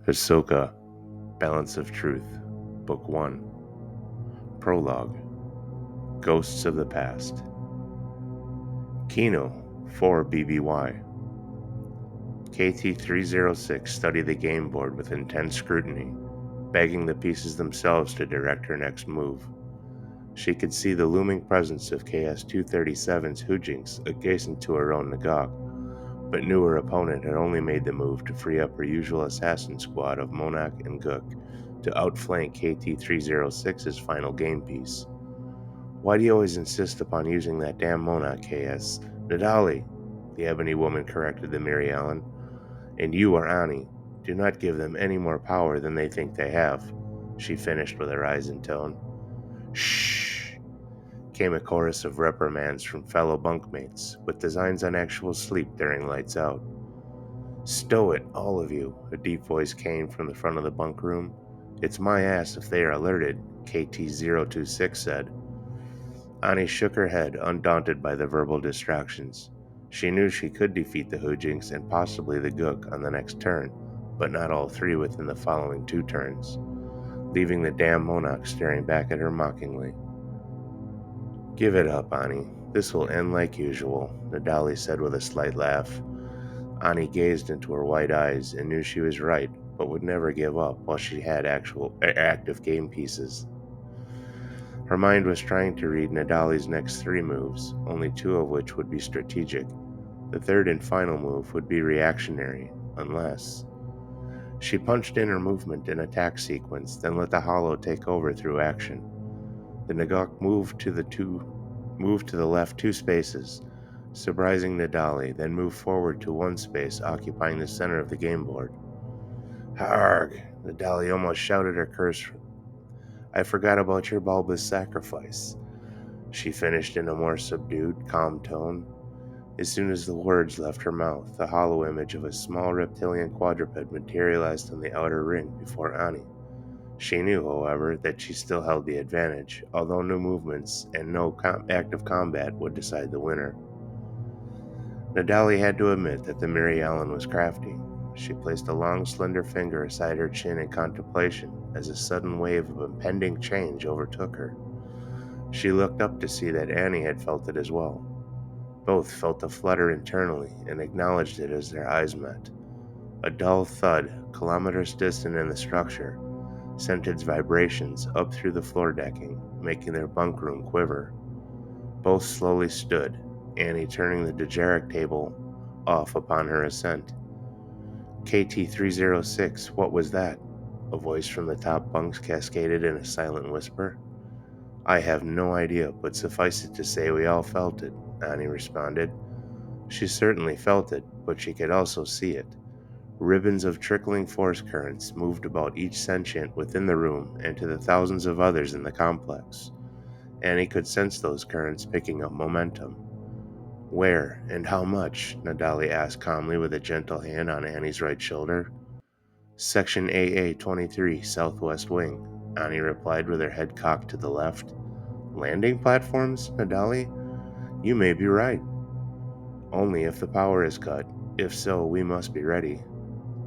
Ahsoka, Balance of Truth, Book 1, Prologue, Ghosts of the Past. Kino, 4 BBY. KT-306 studied the game board with intense scrutiny, begging the pieces themselves to direct her next move. She could see the looming presence of KS-237's Hujinks adjacent to her own Nagok, but knew her opponent had only made the move to free up her usual assassin squad of Monarch and Gook to outflank KT-306's final game piece. "Why do you always insist upon using that damn Monarch, KS? Nadali," the ebony woman corrected the Miri Allen. "And you are Ani. Do not give them any more power than they think they have," she finished with a rising tone. "Shh!" came a chorus of reprimands from fellow bunkmates, with designs on actual sleep during lights out. "Stow it, all of you," a deep voice came from the front of the bunk room. "It's my ass if they are alerted," KT-026 said. Ani shook her head, undaunted by the verbal distractions. She knew she could defeat the Hujinks and possibly the Gook on the next turn, but not all three within the following 2 turns, leaving the damn Monarch staring back at her mockingly. "Give it up, Ani. This will end like usual," Nadali said with a slight laugh. Ani gazed into her white eyes and knew she was right, but would never give up while she had active game pieces. Her mind was trying to read Nadali's next 3 moves, only 2 of which would be strategic. The third and final move would be reactionary, unless... She punched in her movement and attack sequence, then let the hollow take over through action. The Nagok moved to the left 2 spaces, surprising Nadali, then moved forward to 1 space, occupying the center of the game board. "Harg!" Nadali almost shouted her curse. "I forgot about your bulbous sacrifice," she finished in a more subdued, calm tone. As soon as the words left her mouth, the hollow image of a small reptilian quadruped materialized on the outer ring before Ani. She knew, however, that she still held the advantage, although no movements and no active combat would decide the winner. Nadali had to admit that the Miri Allen was crafty. She placed a long, slender finger aside her chin in contemplation as a sudden wave of impending change overtook her. She looked up to see that Annie had felt it as well. Both felt a flutter internally and acknowledged it as their eyes met. A dull thud, kilometers distant in the structure, sent its vibrations up through the floor decking, making their bunk room quiver. Both slowly stood, Annie turning the Dejeric table off upon her ascent. "KT-306, what was that?" a voice from the top bunks cascaded in a silent whisper. "I have no idea, but suffice it to say we all felt it," Annie responded. She certainly felt it, but she could also see it. Ribbons of trickling force currents moved about each sentient within the room and to the thousands of others in the complex. Annie could sense those currents picking up momentum. "Where and how much?" Nadali asked calmly with a gentle hand on Annie's right shoulder. "Section AA-23, Southwest Wing," Annie replied with her head cocked to the left. "Landing platforms, Nadali? You may be right. Only if the power is cut. If so, we must be ready."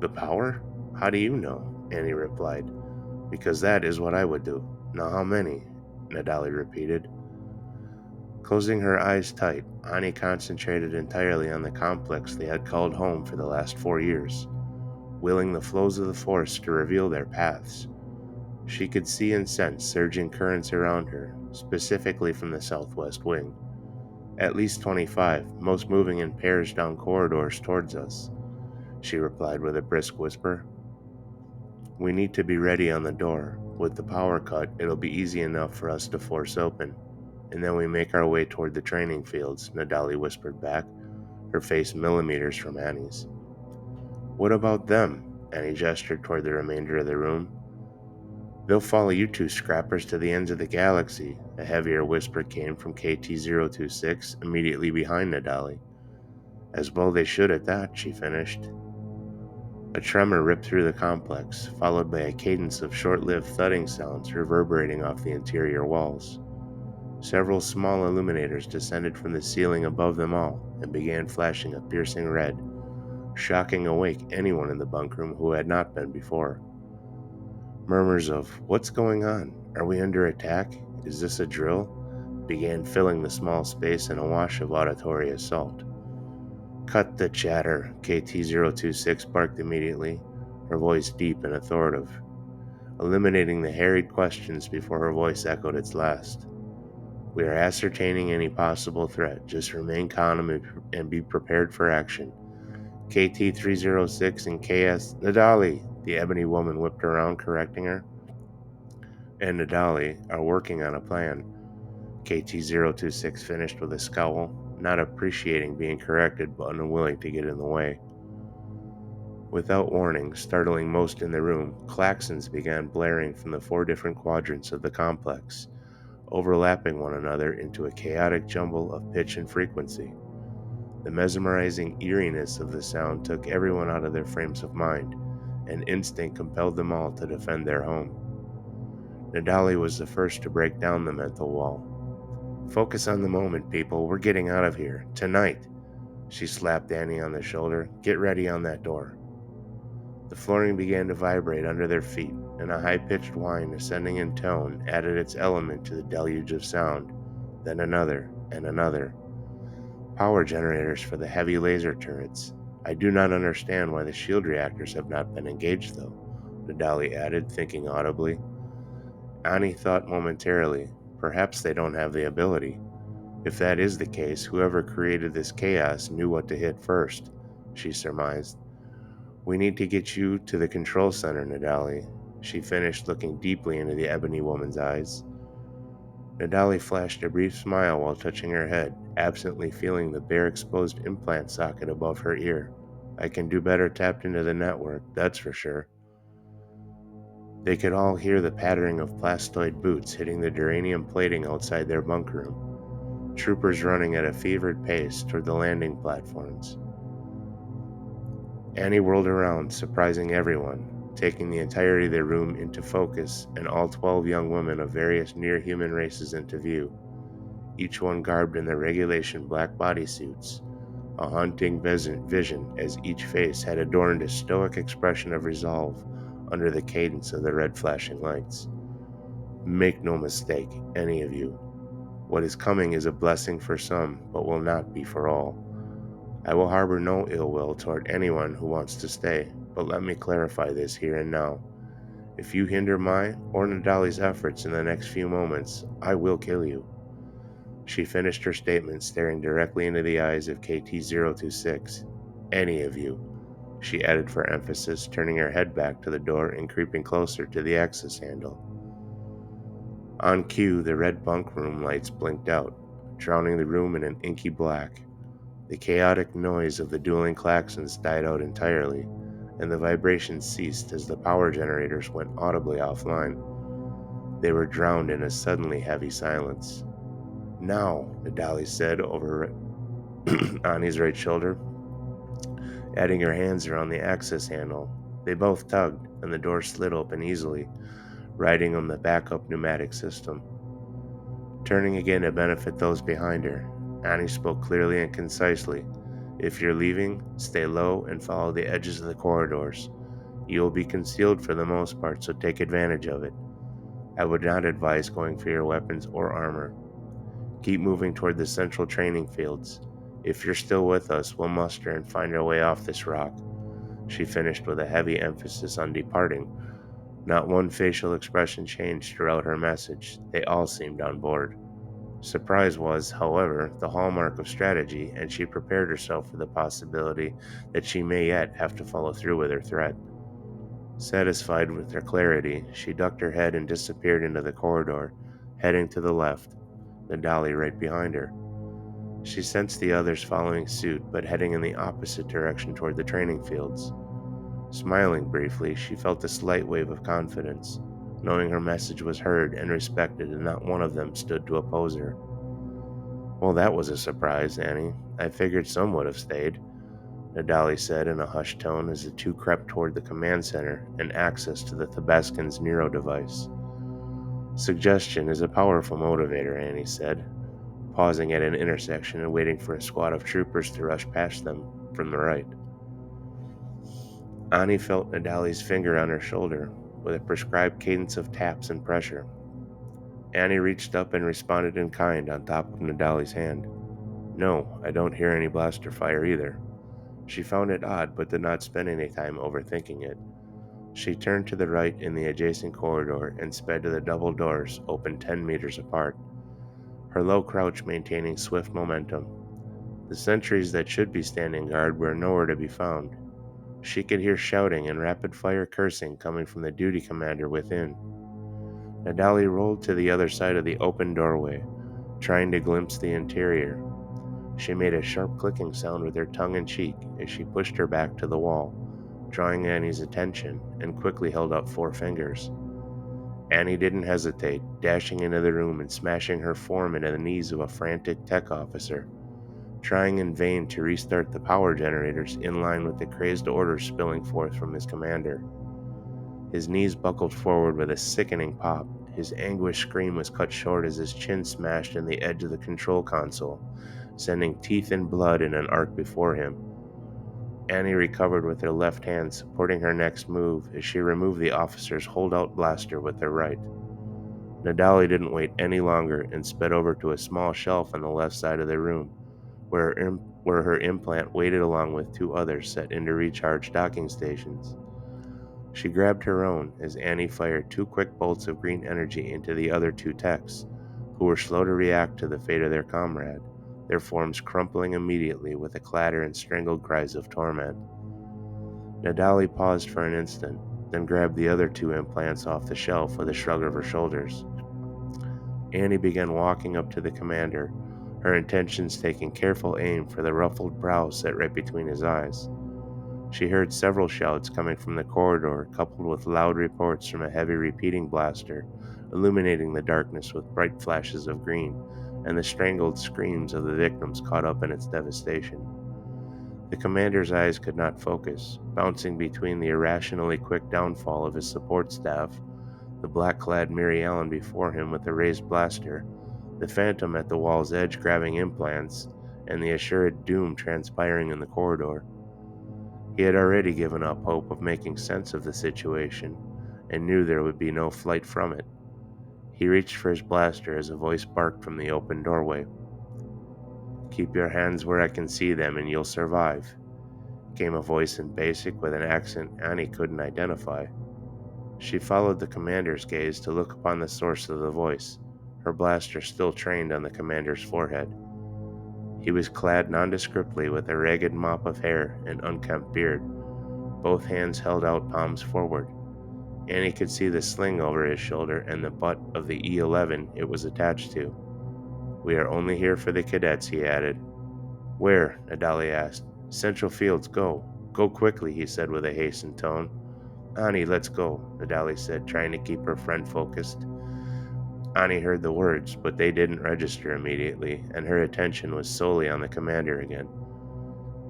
"The power? How do you know?" Annie replied. "Because that is what I would do." "Now how many?" Nadali repeated. Closing her eyes tight, Annie concentrated entirely on the complex they had called home for the last 4 years, willing the flows of the Force to reveal their paths. She could see and sense surging currents around her, specifically from the southwest wing. "At least 25, most moving in pairs down corridors towards us," she replied with a brisk whisper. "We need to be ready on the door. With the power cut, it'll be easy enough for us to force open. And then we make our way toward the training fields," Nadali whispered back, her face millimeters from Annie's. "What about them?" Annie gestured toward the remainder of the room. "They'll follow you 2 scrappers to the ends of the galaxy," a heavier whisper came from KT-026 immediately behind Nadali. "As well they should at that," she finished. A tremor ripped through the complex, followed by a cadence of short-lived thudding sounds reverberating off the interior walls. Several small illuminators descended from the ceiling above them all and began flashing a piercing red, shocking awake anyone in the bunkroom who had not been before. Murmurs of, "What's going on? Are we under attack? Is this a drill?" began filling the small space in a wash of auditory assault. "Cut the chatter," KT-026 barked immediately, her voice deep and authoritative, eliminating the harried questions before her voice echoed its last. "We are ascertaining any possible threat. Just remain calm and be prepared for action. KT-306 and KS Nadali," the ebony woman whipped around, correcting her, "and Nadali are working on a plan." KT-026 finished with a scowl, not appreciating being corrected but unwilling to get in the way. Without warning, startling most in the room, klaxons began blaring from the 4 different quadrants of the complex, overlapping one another into a chaotic jumble of pitch and frequency. The mesmerizing eeriness of the sound took everyone out of their frames of mind, and instinct compelled them all to defend their home. Nadali was the first to break down the mental wall. "Focus on the moment, people. We're getting out of here. Tonight." She slapped Annie on the shoulder. "Get ready on that door." The flooring began to vibrate under their feet, and a high-pitched whine ascending in tone added its element to the deluge of sound. Then another, and another. "Power generators for the heavy laser turrets. I do not understand why the shield reactors have not been engaged, though," Nadali added, thinking audibly. Annie thought momentarily. Perhaps they don't have the ability. If that is the case, whoever created this chaos knew what to hit first, she surmised. "We need to get you to the control center, Nadali," she finished, looking deeply into the ebony woman's eyes. Nadali flashed a brief smile while touching her head, absently feeling the bare exposed implant socket above her ear. "I can do better tapped into the network, that's for sure." They could all hear the pattering of plastoid boots hitting the duranium plating outside their bunkroom. Troopers running at a fevered pace toward the landing platforms. Annie whirled around, surprising everyone, taking the entirety of the room into focus and all 12 young women of various near-human races into view, each one garbed in their regulation black bodysuits, a haunting vision as each face had adorned a stoic expression of resolve under the cadence of the red flashing lights. "Make no mistake, any of you. What is coming is a blessing for some, but will not be for all. I will harbor no ill will toward anyone who wants to stay, but let me clarify this here and now. If you hinder my or Nadali's efforts in the next few moments, I will kill you." She finished her statement staring directly into the eyes of KT-026. "Any of you," she added for emphasis, turning her head back to the door and creeping closer to the access handle. On cue, the red bunk room lights blinked out, drowning the room in an inky black. The chaotic noise of the dueling klaxons died out entirely, and the vibrations ceased as the power generators went audibly offline. They were drowned in a suddenly heavy silence. "Now," Nadali said over Ani's right shoulder, adding her hands around the access handle. They both tugged, and the door slid open easily, riding on the backup pneumatic system. Turning again to benefit those behind her, Annie spoke clearly and concisely. "If you're leaving, stay low and follow the edges of the corridors. You will be concealed for the most part, so take advantage of it. I would not advise going for your weapons or armor. Keep moving toward the central training fields. If you're still with us, we'll muster and find our way off this rock." She finished with a heavy emphasis on departing. Not one facial expression changed throughout her message. They all seemed on board. Surprise was, however, the hallmark of strategy, and she prepared herself for the possibility that she may yet have to follow through with her threat. Satisfied with her clarity, she ducked her head and disappeared into the corridor, heading to the left, Nadali right behind her. She sensed the others following suit, but heading in the opposite direction toward the training fields. Smiling briefly, she felt a slight wave of confidence, knowing her message was heard and respected and not one of them stood to oppose her. "Well, that was a surprise, Annie. I figured some would have stayed," Nadali said in a hushed tone as the two crept toward the command center and access to the Thebascan's Nero device. "Suggestion is a powerful motivator," Annie said, pausing at an intersection and waiting for a squad of troopers to rush past them from the right. Ani felt Nadali's finger on her shoulder, with a prescribed cadence of taps and pressure. Annie reached up and responded in kind on top of Nadali's hand. No, I don't hear any blaster fire either. She found it odd, but did not spend any time overthinking it. She turned to the right in the adjacent corridor and sped to the double doors, open 10 meters apart, her low crouch maintaining swift momentum. The sentries that should be standing guard were nowhere to be found. She could hear shouting and rapid-fire cursing coming from the duty commander within. Nadali rolled to the other side of the open doorway, trying to glimpse the interior. She made a sharp clicking sound with her tongue in cheek as she pushed her back to the wall, drawing Annie's attention, and quickly held up 4 fingers. Annie didn't hesitate, dashing into the room and smashing her form into the knees of a frantic tech officer, trying in vain to restart the power generators in line with the crazed orders spilling forth from his commander. His knees buckled forward with a sickening pop. His anguished scream was cut short as his chin smashed in the edge of the control console, sending teeth and blood in an arc before him. Annie recovered with her left hand, supporting her next move as she removed the officer's holdout blaster with her right. Nadali didn't wait any longer and sped over to a small shelf on the left side of the room, where her implant waited along with 2 others set into recharge docking stations. She grabbed her own as Annie fired 2 quick bolts of green energy into the other 2 techs, who were slow to react to the fate of their comrade, their forms crumpling immediately with a clatter and strangled cries of torment. Nadali paused for an instant, then grabbed the other 2 implants off the shelf with a shrug of her shoulders. Annie began walking up to the commander, her intentions taking careful aim for the ruffled brow set right between his eyes. She heard several shouts coming from the corridor, coupled with loud reports from a heavy repeating blaster, illuminating the darkness with bright flashes of green, and the strangled screams of the victims caught up in its devastation. The commander's eyes could not focus, bouncing between the irrationally quick downfall of his support staff, the black-clad Mary Ellen before him with the raised blaster, the phantom at the wall's edge grabbing implants, and the assured doom transpiring in the corridor. He had already given up hope of making sense of the situation, and knew there would be no flight from it. He reached for his blaster as a voice barked from the open doorway. "Keep your hands where I can see them and you'll survive," came a voice in Basic with an accent Annie couldn't identify. She followed the commander's gaze to look upon the source of the voice, her blaster still trained on the commander's forehead. He was clad nondescriptly with a ragged mop of hair and unkempt beard, both hands held out palms forward. Annie could see the sling over his shoulder and the butt of the E-11 it was attached to. "We are only here for the cadets," he added. "Where?" Nadali asked. "Central Fields, go. Go quickly," he said with a hastened tone. "Annie, let's go," Nadali said, trying to keep her friend focused. Annie heard the words, but they didn't register immediately, and her attention was solely on the commander again.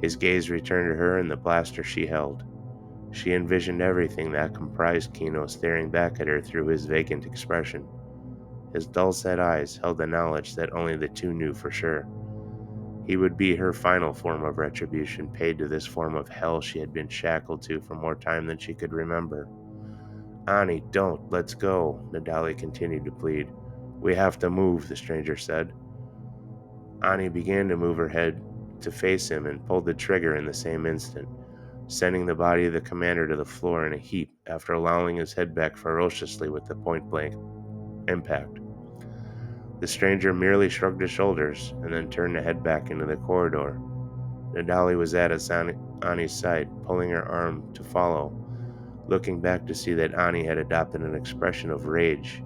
His gaze returned to her and the blaster she held. She envisioned everything that comprised Kino staring back at her through his vacant expression. His dull-set eyes held the knowledge that only the 2 knew for sure. He would be her final form of retribution paid to this form of hell she had been shackled to for more time than she could remember. "Annie, don't. Let's go," Nadali continued to plead. "We have to move," the stranger said. Annie began to move her head to face him and pulled the trigger in the same instant, sending the body of the commander to the floor in a heap after allowing his head back ferociously with the point-blank impact. The stranger merely shrugged his shoulders and then turned to head back into the corridor. Nadali was at Annie's side, pulling her arm to follow, looking back to see that Annie had adopted an expression of rage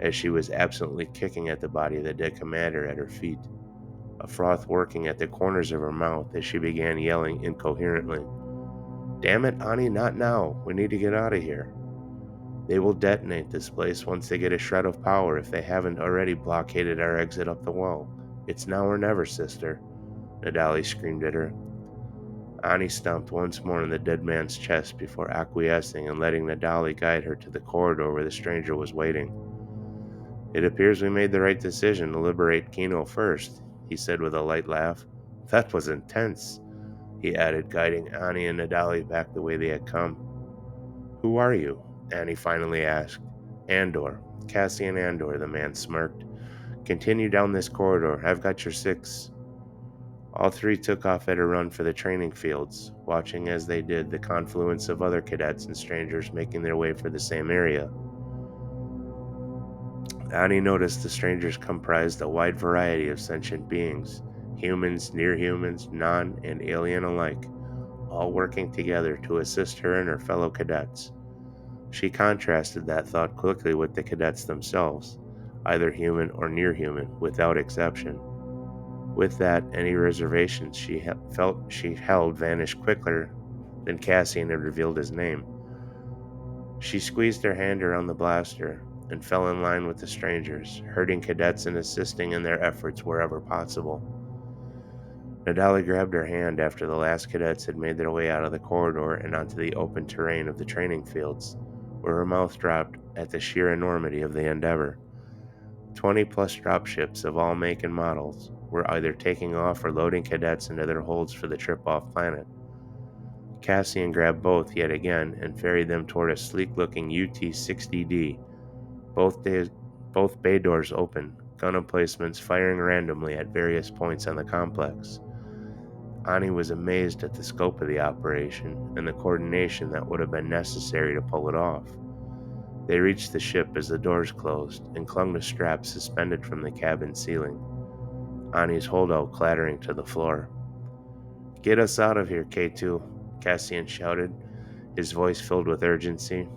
as she was absently kicking at the body of the dead commander at her feet, a froth working at the corners of her mouth as she began yelling incoherently. "Damn it, Annie, not now. We need to get out of here. They will detonate this place once they get a shred of power if they haven't already blockaded our exit up the wall. It's now or never, sister," Nadali screamed at her. Annie stomped once more in the dead man's chest before acquiescing and letting Nadali guide her to the corridor where the stranger was waiting. "It appears we made the right decision to liberate Kino first," he said with a light laugh. "That was intense." he added, guiding Ani and Nadali back the way they had come. Who are you? Ani finally asked. Andor. Cassian Andor, the man smirked. Continue down this corridor. I've got your six. All three took off at a run for the training fields, watching as they did the confluence of other cadets and strangers making their way for the same area. Ani noticed the strangers comprised a wide variety of sentient beings, humans, near humans, non and alien alike, all working together to assist her and her fellow cadets. She contrasted that thought quickly with the cadets themselves, either human or near human, without exception. With that, any reservations she felt she held vanished quicker than Cassian had revealed his name. She squeezed her hand around the blaster and fell in line with the strangers, herding cadets and assisting in their efforts wherever possible. Nadali grabbed her hand after the last cadets had made their way out of the corridor and onto the open terrain of the training fields, where her mouth dropped at the sheer enormity of the endeavor. 20-plus dropships of all make and models were either taking off or loading cadets into their holds for the trip off planet. Cassian grabbed both yet again and ferried them toward a sleek-looking UT-60D, both bay doors open, gun emplacements firing randomly at various points on the complex. Ani was amazed at the scope of the operation and the coordination that would have been necessary to pull it off. They reached the ship as the doors closed and clung to straps suspended from the cabin ceiling, Ani's holdout clattering to the floor. Get us out of here, K2, Cassian shouted, his voice filled with urgency.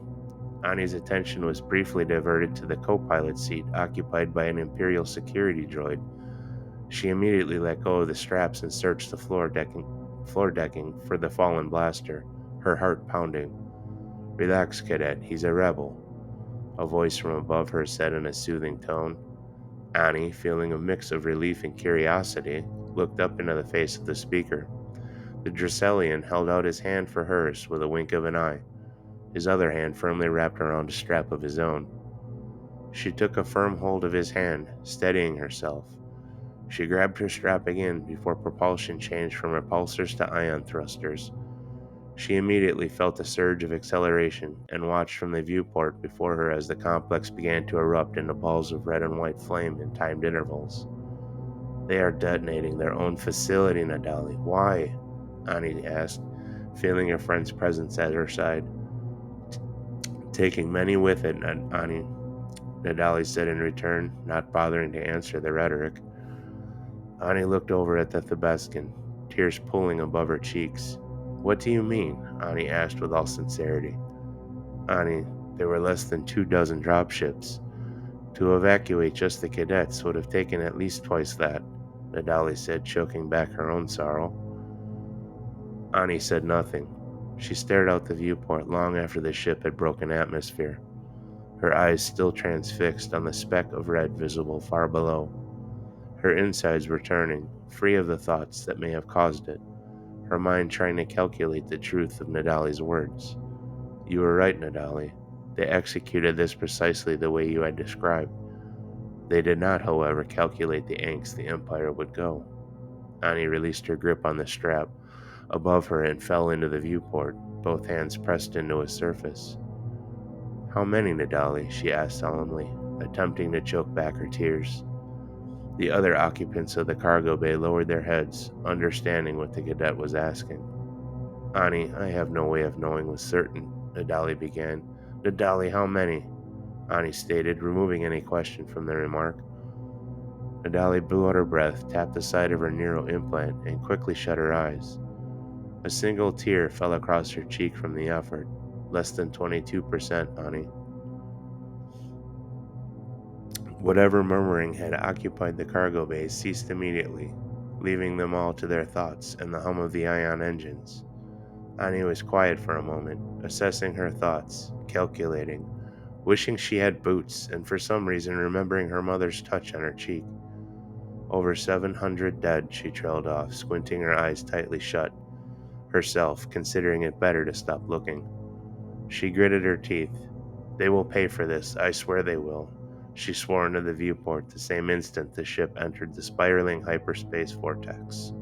Ani's attention was briefly diverted to the co-pilot seat occupied by an Imperial security droid. She immediately let go of the straps and searched the floor decking for the fallen blaster, her heart pounding. Relax, cadet, he's a rebel, a voice from above her said in a soothing tone. Ani, feeling a mix of relief and curiosity, looked up into the face of the speaker. The Dracelian held out his hand for hers with a wink of an eye, his other hand firmly wrapped around a strap of his own. She took a firm hold of his hand, steadying herself. She grabbed her strap again before propulsion changed from repulsors to ion thrusters. She immediately felt a surge of acceleration and watched from the viewport before her as the complex began to erupt into balls of red and white flame in timed intervals. They are detonating their own facility, Nadali. Why? Ani asked, feeling her friend's presence at her side. Taking many with it, Ani, Nadali said in return, not bothering to answer the rhetoric. Ani looked over at the Thebescan, tears pooling above her cheeks. What do you mean? Ani asked with all sincerity. Ani, there were less than 24 dropships. To evacuate just the cadets would have taken at least twice that, Nadali said, choking back her own sorrow. Ani said nothing. She stared out the viewport long after the ship had broken atmosphere, her eyes still transfixed on the speck of red visible far below. Her insides were turning, free of the thoughts that may have caused it, her mind trying to calculate the truth of Nadali's words. You were right, Nadali. They executed this precisely the way you had described. They did not, however, calculate the angst the Empire would go. Ani released her grip on the strap above her and fell into the viewport, both hands pressed into his surface. How many, Nadali? She asked solemnly, attempting to choke back her tears. The other occupants of the cargo bay lowered their heads, understanding what the cadet was asking. Ani, I have no way of knowing with certain, Nadali began. Nadali, how many? Ani stated, removing any question from the remark. Nadali blew out her breath, tapped the side of her neuro implant, and quickly shut her eyes. A single tear fell across her cheek from the effort. Less than 22%, Ani. Whatever murmuring had occupied the cargo bay ceased immediately, leaving them all to their thoughts and the hum of the ion engines. Ani was quiet for a moment, assessing her thoughts, calculating, wishing she had boots, and for some reason remembering her mother's touch on her cheek. Over 700 dead, she trailed off, squinting her eyes tightly shut, herself considering it better to stop looking. She gritted her teeth. They will pay for this, I swear they will. She swore into the viewport the same instant the ship entered the spiraling hyperspace vortex.